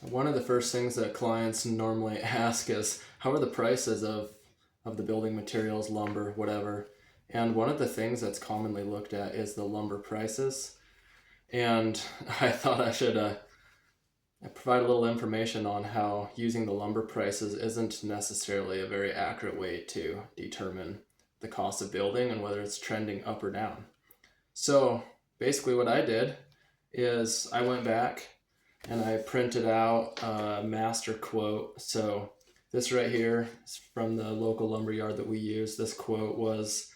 One of the first things that clients normally ask is, how are the prices of the building materials, lumber, whatever? And one of the things that's commonly looked at is the lumber prices. And I thought I should provide a little information on how using the lumber prices isn't necessarily a very accurate way to determine the cost of building and whether it's trending up or down. So basically what I did is I went back and I printed out a master quote. So this right here is from the local lumber yard that we use. This quote was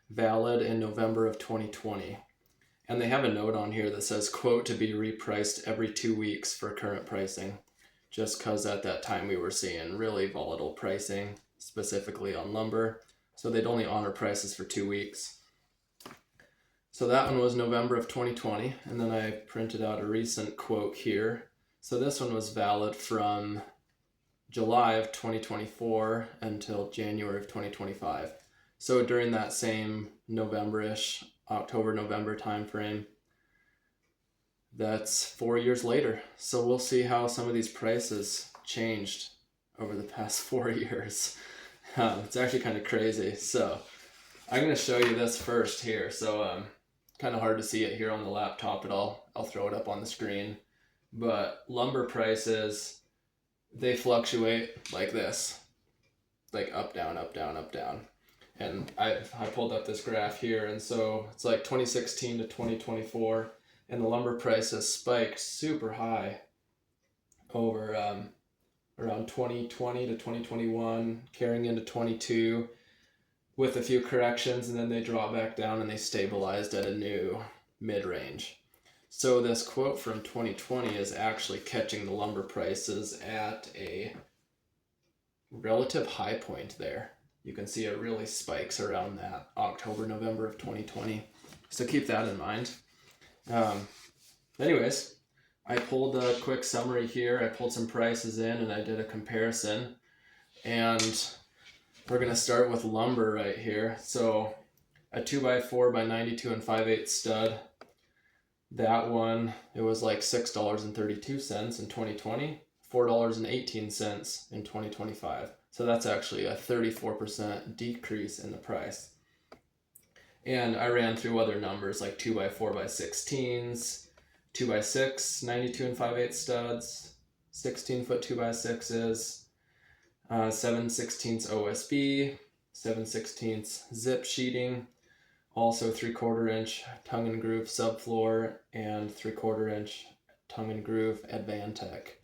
valid in November of 2020. And they have a note on here that says, quote to be repriced every 2 weeks for current pricing, just because at that time we were seeing really volatile pricing, specifically on lumber. So they'd only honor prices for 2 weeks. So that one was November of 2020. And then I printed out a recent quote here. So this one was valid from July of 2024 until January of 2025. So during that same November-ish, October-November timeframe, that's 4 years later. So we'll see how some of these prices changed over the past 4 years. It's actually kind of crazy. So I'm going to show you this first here. So kind of hard to see it here on the laptop, but I'll throw it up on the screen. But lumber prices, they fluctuate like this, like up, down, up, down, up, down. And I pulled up this graph here, and so it's like 2016 to 2024, and the lumber prices spiked super high over around 2020 to 2021, carrying into 22 with a few corrections, and then they drop back down and they stabilized at a new mid-range. So this quote from 2020 is actually catching the lumber prices at a relative high point there. You can see it really spikes around that October, November of 2020. So keep that in mind. Anyways, I pulled a quick summary here. I pulled some prices in and I did a comparison. And we're going to start with lumber right here. So a 2x4 by 92 and 5/8 stud. That one, it was like $6.32 in 2020, $4.18 in 2025. So that's actually a 34% decrease in the price. And I ran through other numbers like 2x4 by 16s, 2x6, 92 and 5/8 studs, 16-foot 2x6s, 7/16 OSB, 7/16 zip sheeting, also 3/4 inch tongue and groove subfloor, and 3/4 inch tongue and groove Advantech,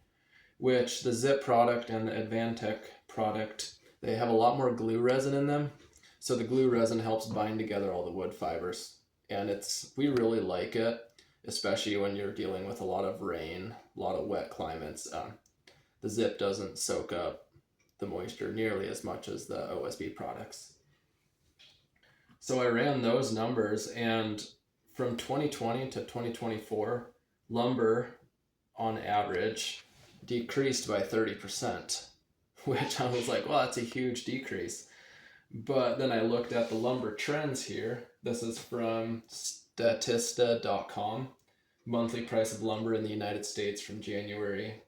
which the zip product and the Advantech product, they have a lot more glue resin in them. So the glue resin helps bind together all the wood fibers. And we really like it, especially when you're dealing with a lot of rain, a lot of wet climates. The zip doesn't soak up the moisture nearly as much as the OSB products. So I ran those numbers, and from 2020 to 2024, lumber on average decreased by 30%, which I was like, well, that's a huge decrease. But then I looked at the lumber trends here. This is from Statista.com, monthly price of lumber in the United States from January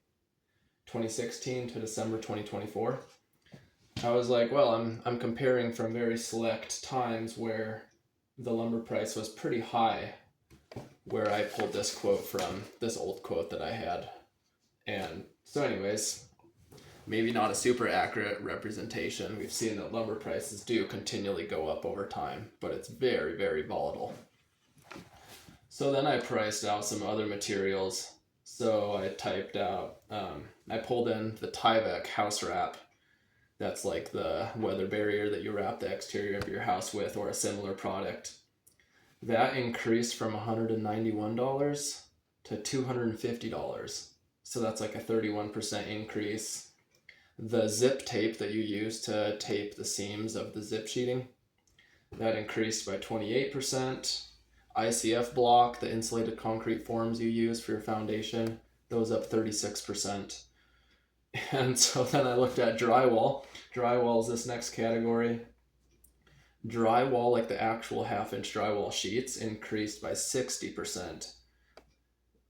2016 to December 2024. I was like, well, I'm comparing from very select times where the lumber price was pretty high, where I pulled this quote from, this old quote that I had. And so anyways, maybe not a super accurate representation. We've seen that lumber prices do continually go up over time, but it's very, very volatile. So then I priced out some other materials. So I typed out, I pulled in the Tyvek house wrap. That's like the weather barrier that you wrap the exterior of your house with, or a similar product. That increased from $191 to $250. So that's like a 31% increase. The zip tape that you use to tape the seams of the zip sheeting, that increased by 28%. ICF block, the insulated concrete forms you use for your foundation, those up 36%. And so then I looked at drywall. Drywall is this next category. Drywall, like the actual 1/2 inch drywall sheets, increased by 60%.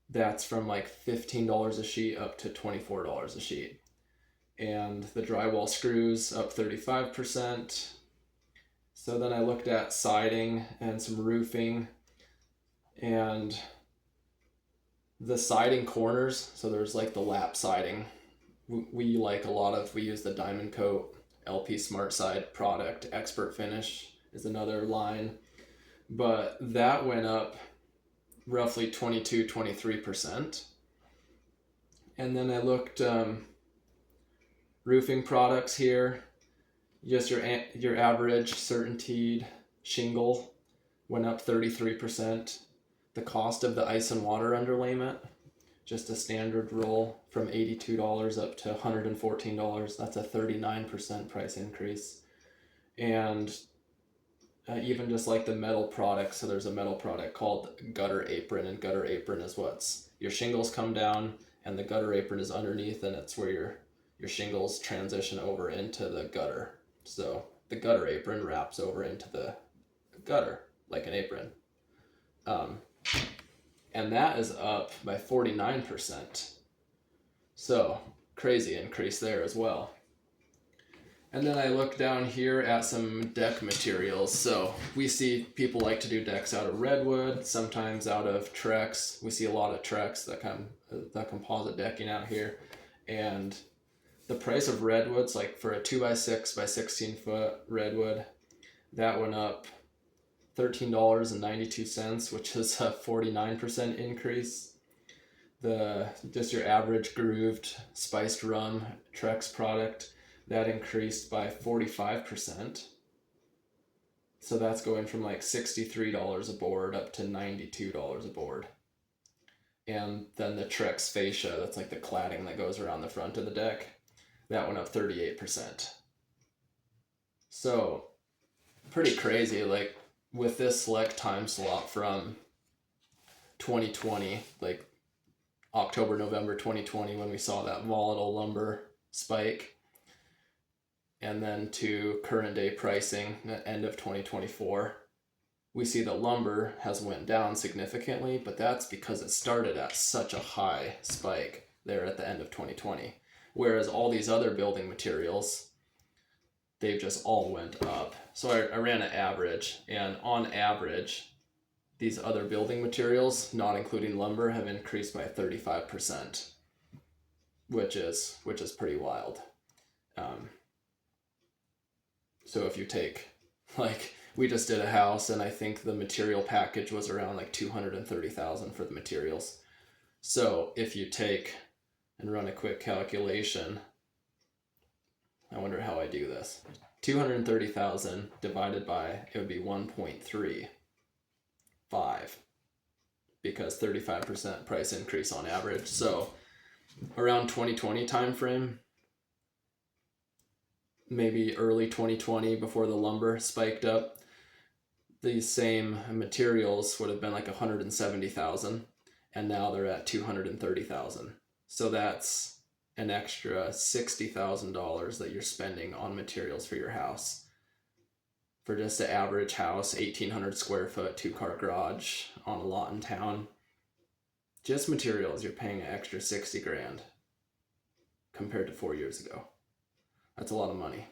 that's from like $15 a sheet up to $24 a sheet. And the drywall screws up 35%. So then I looked at siding and some roofing, and the siding corners, so there's like the lap siding. We use the Diamond Coat LP Smart Side product. Expert Finish is another line. But that went up roughly 23%. And then I looked roofing products here. Just your average certainteed shingle went up 33%. The cost of the ice and water underlayment, just a standard roll, from $82 up to $114. That's a 39% price increase. And even just like the metal products, so there's a metal product called gutter apron, and gutter apron is what's your shingles come down and the gutter apron is underneath, and it's where your shingles transition over into the gutter. So the gutter apron wraps over into the gutter like an apron. And that is up by 49%. So crazy increase there as well. And then I look down here at some deck materials. So we see people like to do decks out of redwood, sometimes out of Trex. We see a lot of Trex, that composite decking out here. And the price of redwoods, like for a 2x6 by 16 foot redwood, that went up $13.92, which is a 49% increase. Just your average grooved spiced rum Trex product, that increased by 45%. So that's going from like $63 a board up to $92 a board. And then the Trex fascia, that's like the cladding that goes around the front of the deck, that went up 38%. So pretty crazy. Like with this select time slot from 2020, like October, November 2020, when we saw that volatile lumber spike, and then to current day pricing at end of 2024, we see that lumber has went down significantly, but that's because it started at such a high spike there at the end of 2020. Whereas all these other building materials, they've just all went up. So I ran an average, and on average, these other building materials, not including lumber, have increased by 35%, which is pretty wild. So if you take, like, we just did a house, and I think the material package was around like $230,000 for the materials. So if you take and run a quick calculation, I wonder how I do this. 230,000 divided by, it would be 1.35, because 35% price increase on average. So around 2020 time frame, maybe early 2020, before the lumber spiked up, these same materials would have been like 170,000, and now they're at 230,000. So that's an extra $60,000 that you're spending on materials for your house. For just an average house, 1,800 square foot, 2-car garage on a lot in town, just materials, you're paying an extra 60 grand compared to 4 years ago. That's a lot of money.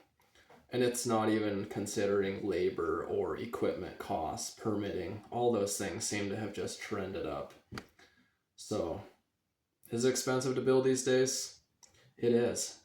And it's not even considering labor or equipment costs, permitting. All those things seem to have just trended up. So, is it expensive to build these days? It is.